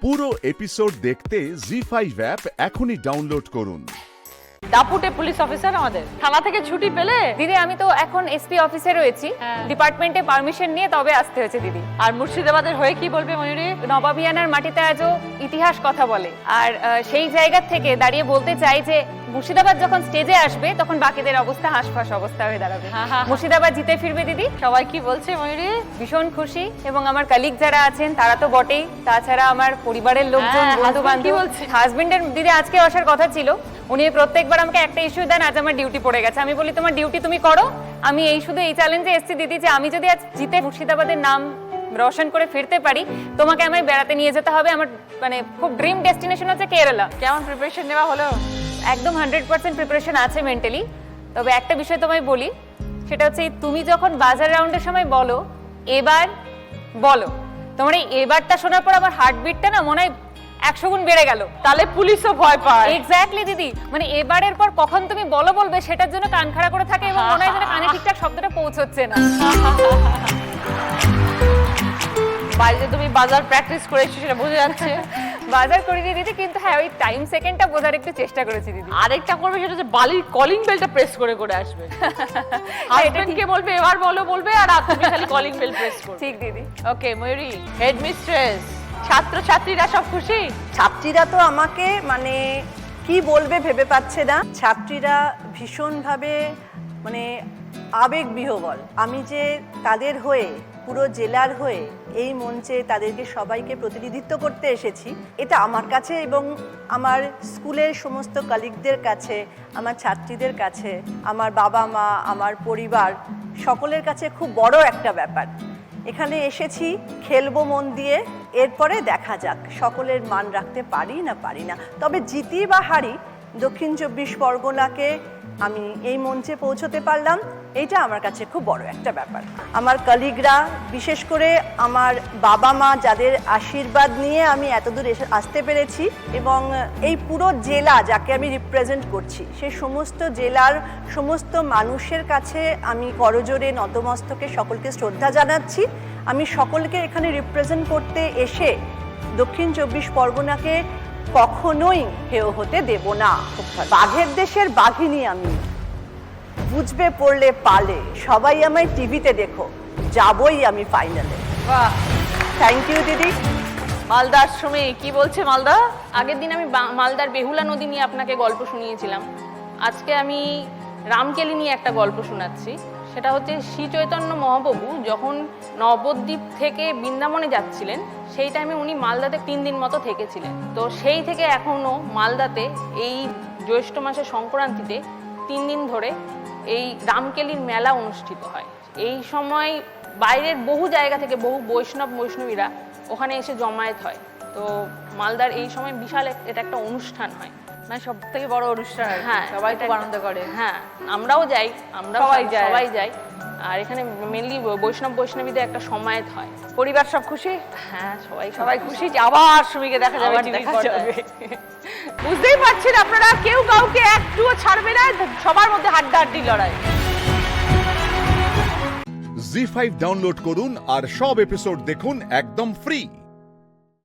পুরো এপিসোড দেখতে জি5 অ্যাপ এখনই ডাউনলোড করুন। দাপুটে পুলিশ অফিসার আমাদের থানা থেকে ছুটি পেলে দিদি আমি তো এখন এসপি অফিসে রয়েছি, ডিপার্টমেন্টে পারমিশন নিয়ে তবে আসতে হয়েছে দিদি। আর মুর্শিদাবাদের হয়ে কি বলবে ময়ূরী? নবাবিয়ানার মাটিতে আজও ইতিহাস কথা বলে, আর সেই জায়গা থেকে দাঁড়িয়ে বলতে চাই যে মুর্শিদাবাদ যখন স্টেজে আসবে তখন বাকিদের অবস্থা হাঁসফাঁস অবস্থা হয়ে দাঁড়াবে। মুর্শিদাবাদ জিতে ফিরবে দিদি। সবাই কি বলছে ময়ূরী? ভীষণ খুশি, এবং আমার কলিগ যারা আছেন তারা তো বটেই, তাছাড়া আমার পরিবারের লোকজন, বন্ধু বান্ধব। হাজবেন্ডের দিদি আজকে আসার কথা ছিল, উনি প্রত্যেকবার আমাকে একটা ইস্যু দেন, আজ আমার ডিউটি পড়ে গেছে। আমি বলি তোমার ডিউটি তুমি করো, আমি শুধু এই চ্যালেঞ্জে এসেছি দিদি যে আমি যদি আজ জিতে মুর্শিদাবাদের নাম রোশন করে ফিরতে পারি, তোমাকে আমায় বেড়াতে নিয়ে যেতে হবে। আমার মানে খুব ড্রিম ডেস্টিনেশন হচ্ছে কেরালা। কেমন প্রিপারেশন নেওয়া হলো? একদম 100% প্রিপারেশন আছে মেন্টালি। তবে একটা বিষয় তোমায় বলি, সেটা হচ্ছে তুমি যখন বাজার রাউন্ডের সময় বলো এবার বলো, তোমার এই এবারটা শোনার পর আমার হার্টবিটটা না মনে হয় 100 গুণ বেড়ে গেল। তাহলে পুলিশও ভয় পায়। এক্স্যাক্টলি দিদি, মানে এবারের পর কখন তুমি বলো বলবে সেটার জন্য কান খাড়া করে থাকে, এবং মনে হয় যেন কানে ঠিকঠাক শব্দটা পৌঁছচ্ছে না। বাইরে তুমি বাজার প্র্যাকটিস করেছো সেটা বোঝা যাচ্ছে। বাজার করিনি দিদি, কিন্তু হ্যাঁ ওই টাইম সেকেন্ডটা বোঝার একটু চেষ্টা করেছি দিদি। আরেকটা করবে, সেটা হচ্ছে বালির কলিং বেলটা প্রেস করে করে আসবে। হাজবেন্ডকে বলবে এবার বলো বলবে, আর তুমি খালি কলিং বেল প্রেস করবে। ঠিক দিদি। ওকে ময়ূরী, হেড মিস্ট্রেস, ছাত্র ছাত্রীরা সব খুশি? ছাত্রীরা তো আমাকে মানে কি বলবে ভেবে পাচ্ছে না। ছাত্রীরা ভীষণভাবে মানে আবেগবিহ্বল। আমি যে তাদের হয়ে, পুরো জেলার হয়ে এই মঞ্চে তাদেরকে সবাইকে প্রতিনিধিত্ব করতে এসেছি, এটা আমার কাছে এবং আমার স্কুলের সমস্ত কলিগদের কাছে, আমার ছাত্রীদের কাছে, আমার বাবা মা, আমার পরিবার সকলের কাছে খুব বড় একটা ব্যাপার। এখানে এসেছি খেলবো মন দিয়ে, এরপরে দেখা যাক সকলের মান রাখতে পারি না পারি না। তবে জিতি বা হারি, দক্ষিণ 24 পরগনাকে আমি এই মঞ্চে পৌঁছতে পারলাম, এইটা আমার কাছে খুব বড় একটা ব্যাপার। আমার কলিগরা, বিশেষ করে আমার বাবা মা, যাদের আশীর্বাদ নিয়ে আমি এতদূর আসতে পেরেছি, এবং এই পুরো জেলা যাকে আমি রিপ্রেজেন্ট করছি, সেই সমস্ত জেলার সমস্ত মানুষের কাছে আমি করজোড়ে নতমস্তকে সকলকে শ্রদ্ধা জানাচ্ছি। আমি সকলকে এখানে রিপ্রেজেন্ট করতে এসে দক্ষিণ 24 পরগনাকে কখনোই হেয় হতে দেব না। বাঘের দেশের বাঘিনী আমি, বুঝবে পড়লে পালে, সবাই আমায় টিভিতে দেখো, যাবই আমি ফাইনালে। বাহ, থ্যাংক ইউ দিদি। মালদার আশ্রমে কি বলছে মালদা? আগের দিন আমি মালদার বেহুলা নদী নিয়ে আপনাকে গল্প শুনিয়েছিলাম, আজকে আমি রামকেলি নিয়ে একটা গল্প শোনাচ্ছি। সেটা হচ্ছে শ্রী চৈতন্য মহাপ্রভু যখন নবদ্বীপ থেকে বৃন্দাবনে যাচ্ছিলেন, সেই টাইমে উনি মালদাতে 3 দিন মতো থেকেছিলেন। তো সেই থেকে এখনও মালদাতে এই জ্যৈষ্ঠ মাসের সংক্রান্তিতে 3 দিন ধরে এই রামকেলির মেলা অনুষ্ঠিত হয়। এই সময় বাইরের বহু জায়গা থেকে বহু বৈষ্ণবীরা ওখানে এসে জমায়েত হয়। তো মালদার এই সময় বিশাল এটা একটা অনুষ্ঠান হয়, মানে সব থেকে বড় অনুষ্ঠান। হ্যাঁ, সবাই খুব আনন্দ করে। হ্যাঁ, আমরাও যাই, সবাই যাই। আর এখানে মেনলি বৈষ্ণবীদের একটা সমায়েত হয়। পরিবার সব খুশি? হ্যাঁ, সবাই খুশি যে আবার সুমিকে দেখা যাবে, দেখা যাবে। বুঝতেই পারছেন আপনারা, কেউ কাউকে একটুও ছাড়বে না, সবার মধ্যে হাড্ডাহাড্ডি লড়াই। জি5 ডাউনলোড করুন আর সব এপিসোড দেখুন একদম ফ্রি।